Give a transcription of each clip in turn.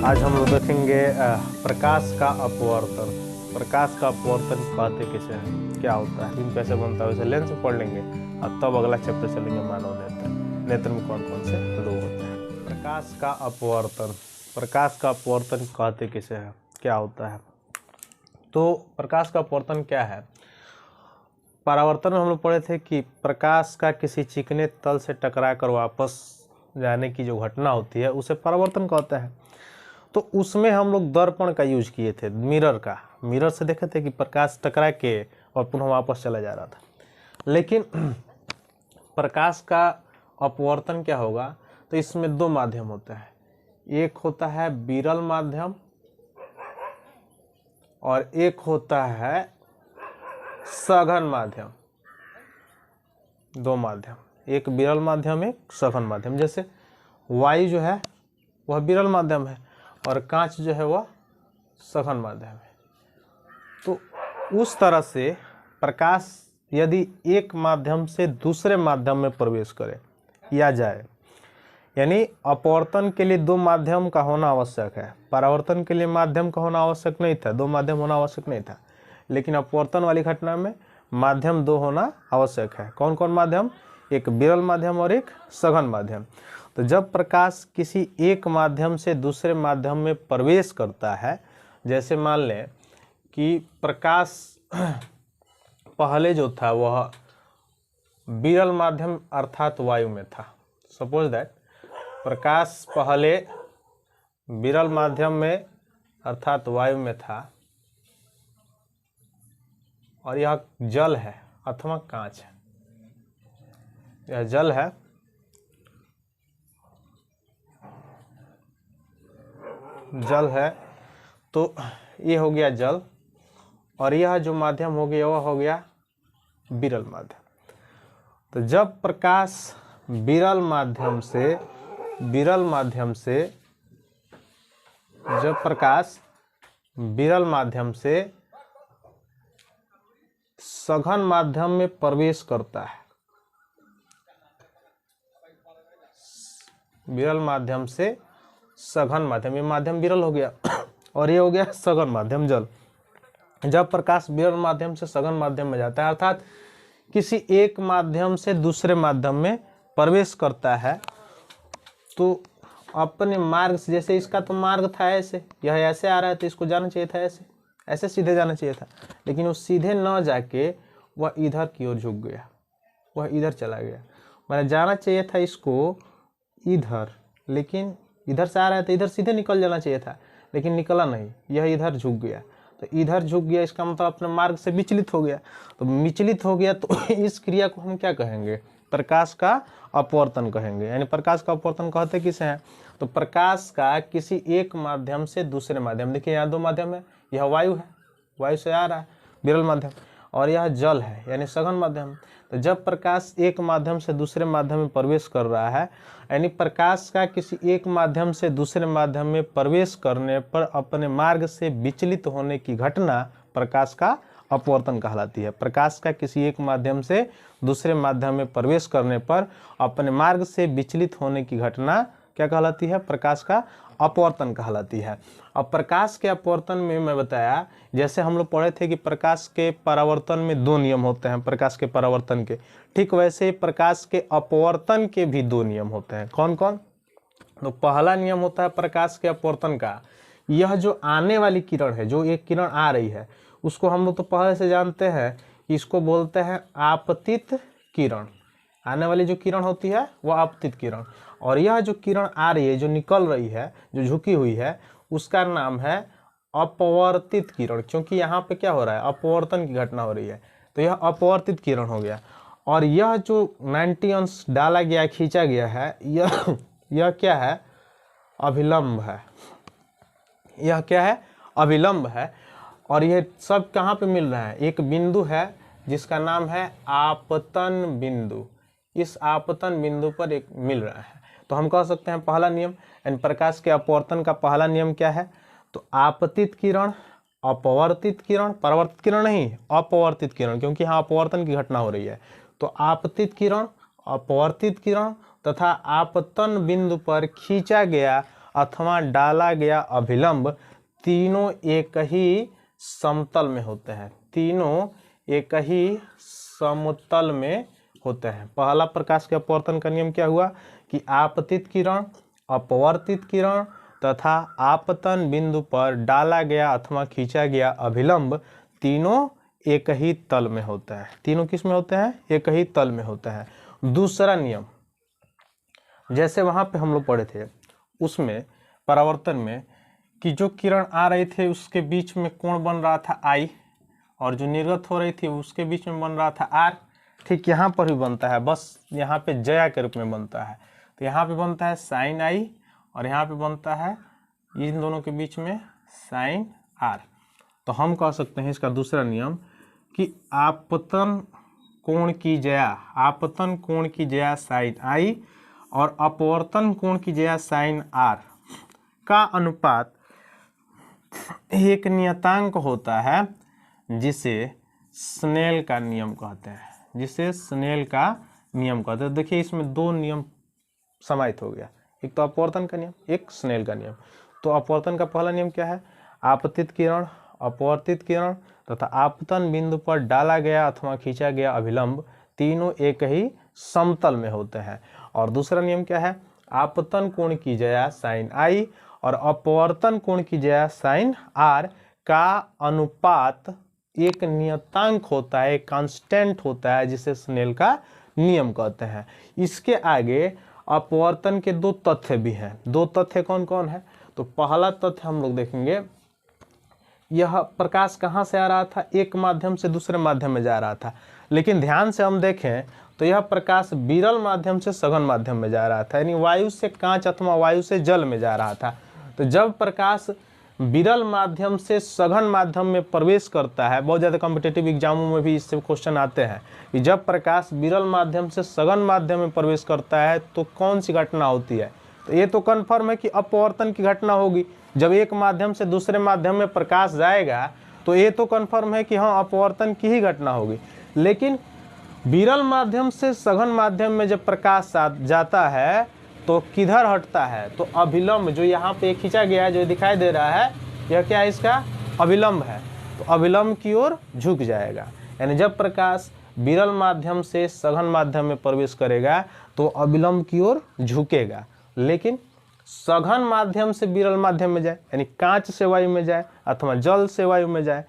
आज हम लोग देखेंगे प्रकाश का अपवर्तन। प्रकाश का अपवर्तन कहते किसे हैं, क्या होता है, बीम कैसे बनता है, उसे लेंस में पढ़ लेंगे और तब अगला चैप्टर चलेंगे मानव नेत्र। नेत्र में कौन कौन से रोग होते हैं। प्रकाश का अपवर्तन, प्रकाश का अपवर्तन कहते किसे हैं, क्या होता है। तो प्रकाश का अपवर्तन क्या है। परावर्तन में हम लोग पढ़े थे कि प्रकाश का किसी चिकने तल से टकरा कर वापस जाने की जो घटना होती है उसे परावर्तन कहते हैं। तो उसमें हम लोग दर्पण का यूज किए थे, मिरर से देखे थे कि प्रकाश टकरा के और पुनः वापस चला जा रहा था। लेकिन प्रकाश का अपवर्तन क्या होगा, तो इसमें दो माध्यम होता है, एक होता है विरल माध्यम और एक होता है सघन माध्यम। दो माध्यम, एक विरल माध्यम एक सघन माध्यम। जैसे वायु जो है वह विरल माध्यम है और कांच जो है वह सघन माध्यम है। तो उस तरह से प्रकाश यदि एक माध्यम से दूसरे माध्यम में प्रवेश करे या जाए, यानी अपवर्तन के लिए दो माध्यम का होना आवश्यक है। परावर्तन के लिए माध्यम का होना आवश्यक नहीं था, दो माध्यम होना आवश्यक नहीं था। लेकिन अपवर्तन वाली घटना में माध्यम दो होना आवश्यक है। कौन कौन माध्यम, एक विरल माध्यम और एक सघन माध्यम। तो जब प्रकाश किसी एक माध्यम से दूसरे माध्यम में प्रवेश करता है, जैसे मान लें कि प्रकाश पहले जो था वह विरल माध्यम अर्थात वायु में था। सपोज दैट प्रकाश पहले विरल माध्यम में अर्थात वायु में था और यह जल है अथवा कांच है, यह जल है, जल है। तो ये हो गया जल और यह जो माध्यम हो गया वह हो गया विरल माध्यम। तो जब प्रकाश विरल माध्यम से सघन माध्यम में प्रवेश करता है, विरल माध्यम से सघन माध्यम, ये माध्यम विरल हो गया और ये हो गया सघन माध्यम जल। जब प्रकाश विरल माध्यम से सघन माध्यम में जाता है अर्थात किसी एक माध्यम से दूसरे माध्यम में प्रवेश करता है, तो अपने मार्ग से, जैसे इसका तो मार्ग था ऐसे, यह ऐसे आ रहा है तो इसको जाना चाहिए था ऐसे सीधे जाना चाहिए था, लेकिन वो सीधे न जाके वह इधर की ओर झुक गया, वह इधर चला गया। मैंने जाना चाहिए था इसको इधर, लेकिन इधर से आ रहा है तो इधर सीधे निकल जाना चाहिए था, लेकिन निकला नहीं, यह इधर झुक गया। तो इधर झुक गया इसका मतलब अपने मार्ग से विचलित हो गया। तो विचलित हो गया तो इस क्रिया को हम क्या कहेंगे, प्रकाश का अपवर्तन कहेंगे। यानी प्रकाश का अपवर्तन कहते किसे हैं, तो प्रकाश का किसी एक माध्यम से दूसरे माध्यम, देखिए यहाँ दो माध्यम है, यह वायु है, वायु से आ रहा है विरल माध्यम, और यह जल है यानी सघन माध्यम। तो जब प्रकाश एक माध्यम से दूसरे माध्यम में प्रवेश कर रहा है, यानी प्रकाश का किसी एक माध्यम से दूसरे माध्यम में प्रवेश करने पर अपने मार्ग से विचलित होने की घटना प्रकाश का अपवर्तन कहलाती है। प्रकाश का किसी एक माध्यम से दूसरे माध्यम में प्रवेश करने पर अपने मार्ग से विचलित होने की घटना क्या कहलाती है, प्रकाश का अपवर्तन कहलाती है। अब प्रकाश के अपवर्तन में मैं बताया, जैसे हम लोग पढ़े थे कि प्रकाश के परावर्तन में दो नियम होते हैं, प्रकाश के परावर्तन के, ठीक वैसे ही प्रकाश के अपवर्तन के भी दो नियम होते हैं। कौन कौन, तो पहला नियम होता है प्रकाश के अपवर्तन का, यह जो आने वाली किरण है, जो एक किरण आ रही है उसको हम लोग तो पहले से जानते हैं कि इसको बोलते हैं आपतित किरण। आने वाली जो किरण होती है वह आपतित किरण, और यह जो किरण आ रही है, जो निकल रही है, जो झुकी हुई है, उसका नाम है अपवर्तित किरण, क्योंकि यहाँ पे क्या हो रहा है, अपवर्तन की घटना हो रही है, तो यह अपवर्तित किरण हो गया। और यह जो 90 अंश डाला गया, खींचा गया है, यह क्या है, अभिलंब है, यह क्या है, अभिलंब है। और यह सब कहाँ पे मिल रहा है, एक बिंदु है जिसका नाम है आपतन बिंदु, इस आपतन बिंदु पर एक मिल रहा है। तो हम कह सकते हैं पहला नियम, यानी प्रकाश के अपवर्तन का पहला नियम क्या है, तो आपतित किरण, अपवर्तित किरण, परावर्तित किरण नहीं, अपवर्तित किरण, क्योंकि यहाँ अपवर्तन की घटना हो रही है। तो आपतित किरण, अपवर्तित किरण तथा आपतन बिंदु पर खींचा गया अथवा डाला गया अभिलंब तीनों एक ही समतल में होते हैं। तीनों एक ही समतल में होते हैं। पहला प्रकाश के अपवर्तन का नियम क्या हुआ कि आपतित किरण, अपवर्तित किरण तथा आपतन बिंदु पर डाला गया अथवा खींचा गया अभिलंब तीनों एक ही तल में होता है। तीनों किस में होते हैं? एक ही तल में होता है। दूसरा नियम, जैसे वहां पे हम लोग पढ़े थे उसमें परावर्तन में कि जो किरण आ रही थी उसके बीच में कोण बन रहा था I, और जो निर्गत हो रही थी उसके बीच में बन रहा था R। ठीक यहाँ पर भी बनता है, बस यहाँ पे जया के रूप में बनता है। तो यहाँ पे बनता है साइन I और यहाँ पे बनता है इन दोनों के बीच में साइन R। तो हम कह सकते हैं इसका दूसरा नियम कि आपतन कोण की जया, आपतन कोण की जया साइन I और अपवर्तन कोण की जया साइन R का अनुपात एक नियतांक होता है जिसे स्नेल का नियम कहते हैं, जिसे स्नेल का नियम कहते हैं। देखिए इसमें दो नियम समाहित हो गया, एक तो अपवर्तन का नियम, एक स्नेल का नियम। तो अपवर्तन का पहला नियम क्या है? आपतित किरण, अपवर्तित किरण तथा आपतन बिंदु पर डाला गया अथवा खींचा गया अभिलंब तीनों एक ही समतल में होते हैं। और दूसरा नियम क्या है? आपतन कोण की जया साइन I और अपवर्तन कोण की जया साइन R का अनुपात एक नियतांक होता है, एक कांस्टेंट होता है जिसे स्नेल का नियम कहते हैं। इसके आगे अपवर्तन के दो तथ्य भी हैं। दो तथ्य कौन कौन है? तो पहला तथ्य हम लोग देखेंगे, यह प्रकाश कहाँ से आ रहा था? एक माध्यम से दूसरे माध्यम में जा रहा था, लेकिन ध्यान से हम देखें तो यह प्रकाश विरल माध्यम से सघन माध्यम में जा रहा था, यानी वायु से कांच अथवा वायु से जल में जा रहा था। तो जब प्रकाश विरल माध्यम से सघन माध्यम में प्रवेश करता है, बहुत ज़्यादा कॉम्पिटिटिव एग्जामों में भी इससे क्वेश्चन आते हैं कि जब प्रकाश विरल माध्यम से सघन माध्यम में प्रवेश करता है तो कौन सी घटना होती है? तो ये तो कन्फर्म है कि अपवर्तन की घटना होगी। जब एक माध्यम से दूसरे माध्यम में प्रकाश जाएगा तो ये तो कन्फर्म है कि हाँ अपवर्तन की ही घटना होगी। लेकिन विरल माध्यम से सघन माध्यम में जब प्रकाश जाता है तो किधर हटता है? तो अभिलंब, जो यहाँ पे खींचा गया है जो दिखाई दे रहा है, यह क्या है? इसका अभिलंब है। तो अभिलंब की ओर झुक जाएगा, यानी जब प्रकाश विरल माध्यम से सघन माध्यम में प्रवेश करेगा तो अभिलंब की ओर झुकेगा। लेकिन सघन माध्यम से विरल माध्यम में जाए, यानी कांच से वायु में जाए अथवा जल से वायु में जाए,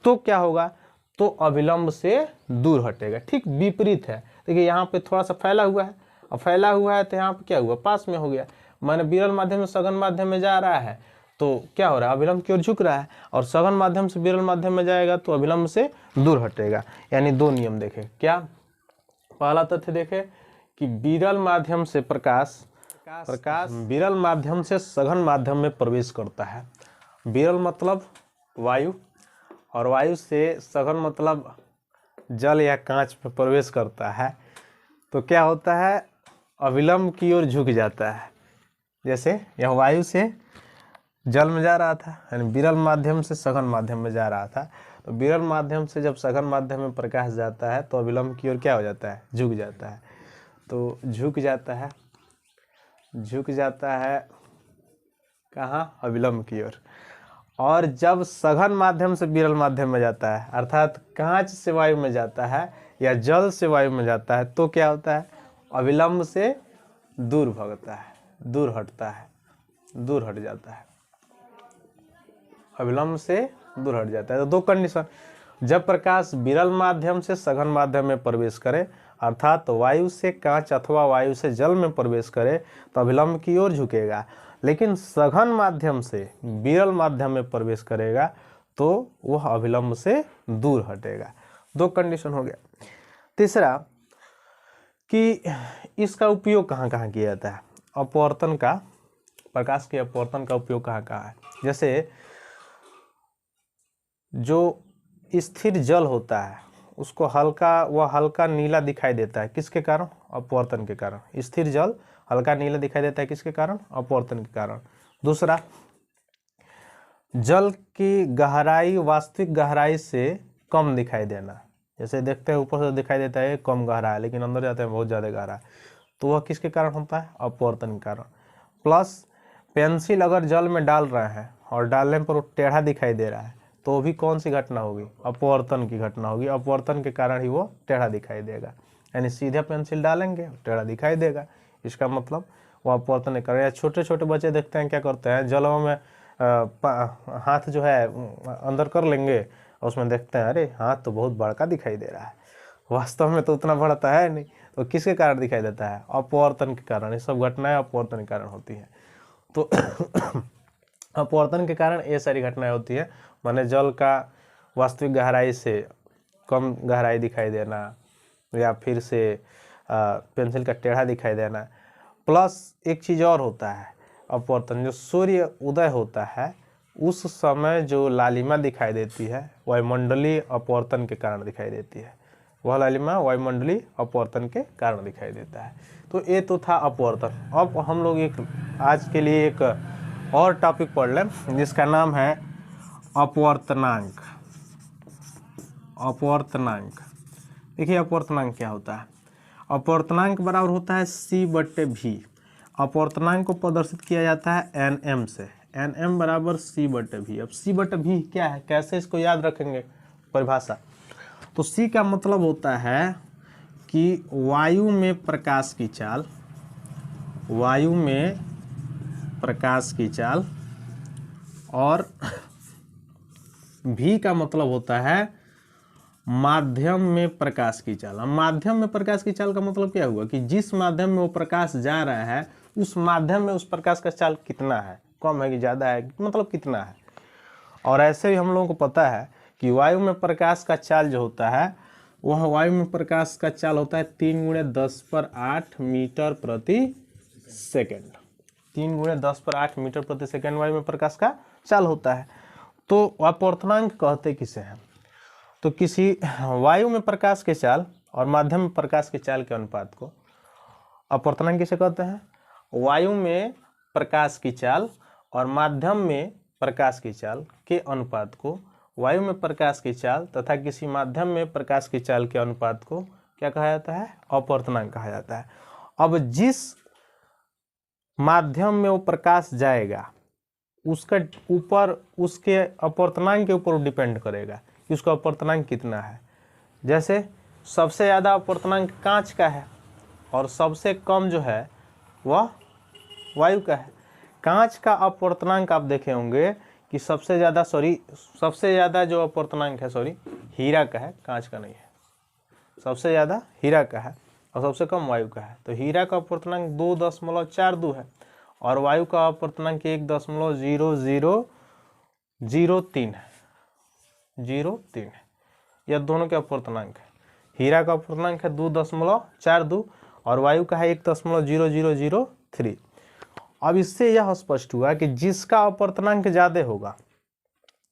तो क्या होगा? तो अभिलंब से दूर हटेगा। ठीक विपरीत है। देखिए यहाँ पे थोड़ा सा फैला हुआ है, अब फैला हुआ है तो यहाँ पे क्या हुआ? पास में हो गया। माने विरल माध्यम से सघन माध्यम में जा रहा है तो क्या हो रहा है? अभिलंब की ओर झुक रहा है, और सघन माध्यम से विरल माध्यम में जाएगा तो अभिलंब से दूर हटेगा। यानी दो नियम देखे। क्या? पहला तथ्य देखे कि विरल माध्यम से प्रकाश विरल माध्यम से सघन माध्यम में प्रवेश करता है। विरल मतलब वायु, और वायु से सघन मतलब जल या कांच में प्रवेश करता है तो क्या होता है? अभिलंब की ओर झुक जाता है। जैसे यह वायु से जल में जा रहा था, यानी विरल माध्यम से सघन माध्यम में जा रहा था, तो विरल माध्यम से जब सघन माध्यम में प्रकाश जाता है तो अभिलंब की ओर क्या हो जाता है? झुक जाता है। तो झुक जाता है कहाँ? अभिलंब की ओर। और जब सघन माध्यम से विरल माध्यम में जाता है, अर्थात कांच से वायु में जाता है या जल से वायु में जाता है, तो क्या होता है? अभिलंब से दूर भगता है, दूर हटता है, दूर हट जाता है, अभिलंब से दूर हट जाता है। तो दो कंडीशन, जब प्रकाश विरल माध्यम से सघन माध्यम में प्रवेश करे, अर्थात वायु से कांच अथवा वायु से जल में प्रवेश करे, तो अभिलंब की ओर झुकेगा। लेकिन सघन माध्यम से विरल माध्यम में प्रवेश करेगा तो वह अभिलंब से दूर हटेगा। दो कंडीशन हो गया। तीसरा कि इसका उपयोग कहाँ कहाँ किया जाता है? अपवर्तन का, प्रकाश के अपवर्तन का उपयोग कहाँ कहाँ है? जैसे जो स्थिर जल होता है उसको हल्का नीला दिखाई देता है, किसके कारण? अपवर्तन के कारण। स्थिर जल हल्का नीला दिखाई देता है, किसके कारण? अपवर्तन के कारण। दूसरा, जल की गहराई वास्तविक गहराई से कम दिखाई देना। जैसे देखते हैं ऊपर से दिखाई देता है कम गहरा है, लेकिन अंदर जाते हैं बहुत ज़्यादा गहरा है, तो वह किसके कारण होता है? अपवर्तन के कारण। प्लस पेंसिल अगर जल में डाल रहे हैं और डालने पर वो टेढ़ा दिखाई दे रहा है तो भी कौन सी घटना होगी, अपवर्तन की घटना होगी। अपवर्तन के कारण ही वो टेढ़ा दिखाई देगा, यानी सीधे पेंसिल डालेंगे टेढ़ा दिखाई देगा, इसका मतलब वो अपवर्तन नहीं कर रहे हैं। छोटे छोटे बच्चे देखते हैं क्या करते हैं, जलों में हाथ जो है अंदर कर लेंगे, उसमें देखते हैं अरे हाथ तो बहुत बड़का दिखाई दे रहा है, वास्तव में तो उतना बड़ा तो है नहीं। तो किसके कारण दिखाई देता है, अपवर्तन के कारण। ये सब घटनाएं अपवर्तन के कारण होती हैं। तो अपवर्तन के कारण ये सारी घटनाएं होती है, माने जल का वास्तविक गहराई से कम गहराई दिखाई देना, या फिर से पेंसिल का टेढ़ा दिखाई देना। प्लस एक चीज़ और होता है अपवर्तन, जो सूर्य उदय होता है उस समय जो लालिमा दिखाई देती है वायुमंडलीय अपवर्तन के कारण दिखाई देती है। वह लालिमा वायुमंडलीय अपवर्तन के कारण दिखाई देता है। तो ये तो था अपवर्तन। अब हम लोग एक आज के लिए एक और टॉपिक पढ़ लें जिसका नाम है अपवर्तनांक। अपवर्तनांक, देखिए अपवर्तनांक क्या होता है। अपवर्तनांक बराबर होता है C/V। अपवर्तनांक को प्रदर्शित किया जाता है NM से, NM बराबर C/V। अब C/V क्या है, कैसे इसको याद रखेंगे परिभाषा। तो C का मतलब होता है कि वायु में प्रकाश की चाल, वायु में प्रकाश की चाल, और V का मतलब होता है माध्यम में प्रकाश की चाल। माध्यम में प्रकाश की चाल का मतलब क्या हुआ कि जिस माध्यम में वो प्रकाश जा रहा है उस माध्यम में उस प्रकाश का चाल कितना है, कम है कि ज़्यादा है, मतलब कितना है। और ऐसे ही हम लोगों को पता है कि वायु में प्रकाश का चाल जो होता है वह वायु में प्रकाश का चाल होता है 3×10⁸ मीटर प्रति सेकेंड। 3×10⁸ मीटर प्रति सेकेंड वायु में प्रकाश का चाल होता है। तो अपवर्तनांक कहते किसे हैं, तो किसी वायु में प्रकाश के चाल और माध्यम में प्रकाश के चाल के अनुपात को अपवर्तनांक किसे कहते हैं। वायु में प्रकाश की चाल और माध्यम में प्रकाश की चाल के अनुपात को, वायु में प्रकाश की चाल तथा किसी माध्यम में प्रकाश की चाल के अनुपात को क्या कहा जाता है, अपवर्तनांक कहा जाता है। अब जिस माध्यम में वो प्रकाश जाएगा उसका ऊपर, उसके अपवर्तनांक के ऊपर डिपेंड करेगा कि उसका अपवर्तनांक कितना है। जैसे सबसे ज़्यादा अपवर्तनांक कांच का है और सबसे कम जो है वह वायु का है। कांच का अपवर्तनांक आप देखे होंगे कि सबसे ज़्यादा जो अपवर्तनांक है हीरा का है, कांच का नहीं है। सबसे ज़्यादा हीरा का है और सबसे कम वायु का है। तो हीरा का अपवर्तनांक 2.42 है और वायु का अपवर्तनांक 1.0003 है, 03 है। यह दोनों के अपवर्तनांक है। हीरा का अपवर्तनांक है 2.42 और वायु का है 1.0003। अब इससे यह स्पष्ट हुआ कि जिसका अपवर्तनांक ज़्यादा होगा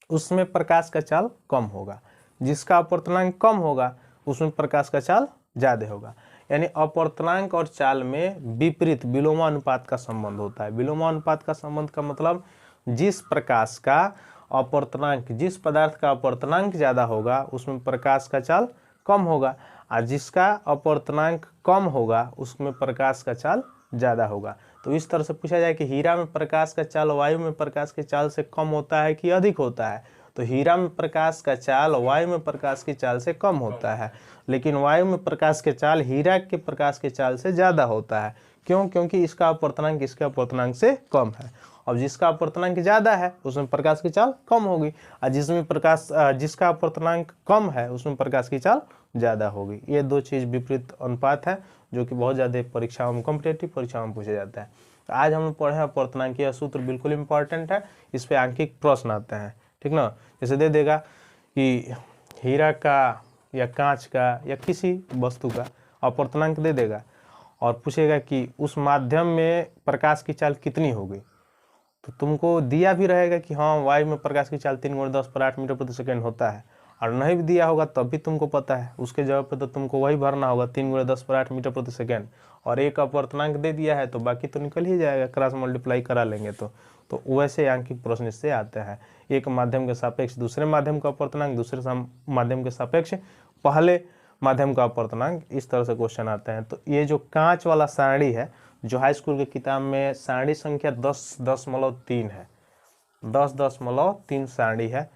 उसमें प्रकाश का चाल कम होगा, जिसका अपवर्तनांक कम होगा उसमें प्रकाश का चाल ज़्यादा होगा। यानी अपवर्तनांक और चाल में विपरीत विलोमानुपात का संबंध होता है। विलोमानुपात का संबंध का मतलब जिस प्रकाश का अपवर्तनांक, जिस पदार्थ का अपवर्तनांक ज़्यादा होगा उसमें प्रकाश का चाल कम होगा, और जिसका अपवर्तनांक कम होगा उसमें प्रकाश का चाल ज़्यादा होगा। तो इस तरह से पूछा जाए कि हीरा में प्रकाश का चाल वायु में प्रकाश के चाल से कम होता है कि अधिक होता है, तो हीरा में प्रकाश का चाल वायु में प्रकाश की चाल से कम होता है, लेकिन वायु में प्रकाश के चाल हीरा के प्रकाश के चाल से ज़्यादा होता है। क्यों? क्योंकि इसका अपवर्तनांक इसके अपवर्तनांक से कम है। अब जिसका अपवर्तनांक ज़्यादा है उसमें प्रकाश की चाल कम होगी, और जिसका अपवर्तनांक कम है उसमें प्रकाश की चाल ज़्यादा होगी। ये दो चीज़ विपरीत अनुपात है जो कि बहुत ज़्यादा परीक्षाओं में, कॉम्पिटेटिव परीक्षाओं में पूछा जाता है। तो आज हम पढ़े हैं अपवर्तनांक। यह सूत्र बिल्कुल इंपॉर्टेंट है, इस पर आंकिक प्रश्न आते हैं, ठीक ना। जैसे दे देगा कि हीरा का या कांच का या किसी वस्तु का अपवर्तनांक दे देगा और पूछेगा कि उस माध्यम में प्रकाश की चाल कितनी होगी, तो तुमको दिया भी रहेगा कि हाँ वायु में प्रकाश की चाल 3×10⁸ मीटर प्रति सेकेंड होता है, और नहीं भी दिया होगा तब भी तुमको पता है, उसके जवाब पे तो तुमको वही भरना होगा 3×10⁸ मीटर प्रति सेकेंड, और एक अपवर्तनांक दे दिया है तो बाकी तो निकल ही जाएगा, क्रॉस मल्टीप्लाई करा लेंगे तो वैसे आंकिक प्रश्न इससे आते हैं। एक माध्यम के सापेक्ष दूसरे माध्यम का अपवर्तनांक, दूसरे माध्यम के सापेक्ष पहले माध्यम का अपवर्तनांक, इस तरह से क्वेश्चन आते हैं। तो ये जो कांच वाला सारणी है जो हाई स्कूल की किताब में सारणी संख्या 10.3 है, 10.3 सारणी है।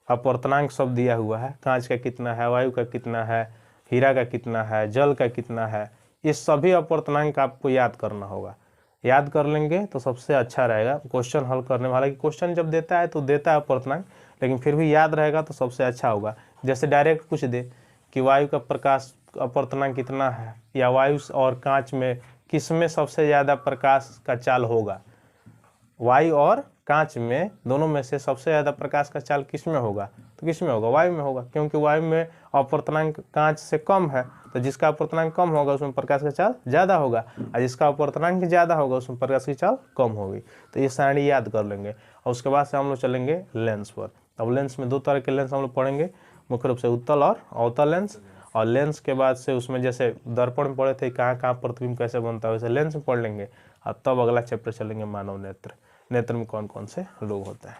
अपवर्तनांक सब दिया हुआ है, कांच का कितना है, वायु का कितना है, हीरा का कितना है, जल का कितना है, ये सभी अपवर्तनांक आपको याद करना होगा। याद कर लेंगे तो सबसे अच्छा रहेगा क्वेश्चन हल करने में। हालांकि क्वेश्चन जब देता है तो देता है अपवर्तनांक, लेकिन फिर भी याद रहेगा तो सबसे अच्छा होगा। जैसे डायरेक्ट पूछ दे कि वायु का प्रकाश अपवर्तनांक कितना है, या वायु और कांच में किस में सबसे ज़्यादा प्रकाश का चाल होगा, वायु और कांच में दोनों में से सबसे ज़्यादा प्रकाश का चाल किस में होगा, तो किस में होगा, वायु में होगा, क्योंकि वायु में अपवर्तनांक कांच से कम है, तो जिसका अपवर्तनांक कम होगा उसमें प्रकाश का चाल ज़्यादा होगा, और जिसका अपवर्तनांक ज़्यादा होगा उसमें प्रकाश की चाल कम होगी। तो ये सारणी याद कर लेंगे। और उसके बाद से हम लोग चलेंगे लेंस पर। अब लेंस में दो तरह के लेंस हम लोग पढ़ेंगे, मुख्य रूप से उत्तल और अवतल लेंस। और लेंस के बाद से उसमें जैसे दर्पण में पढ़े थे कहाँ कहाँ प्रतिबिंब कैसे बनता है, वैसे लेंस में पढ़ लेंगे। और तब अगला चैप्टर चलेंगे मानव नेत्र। नेत्र में कौन कौन से रोग होते हैं।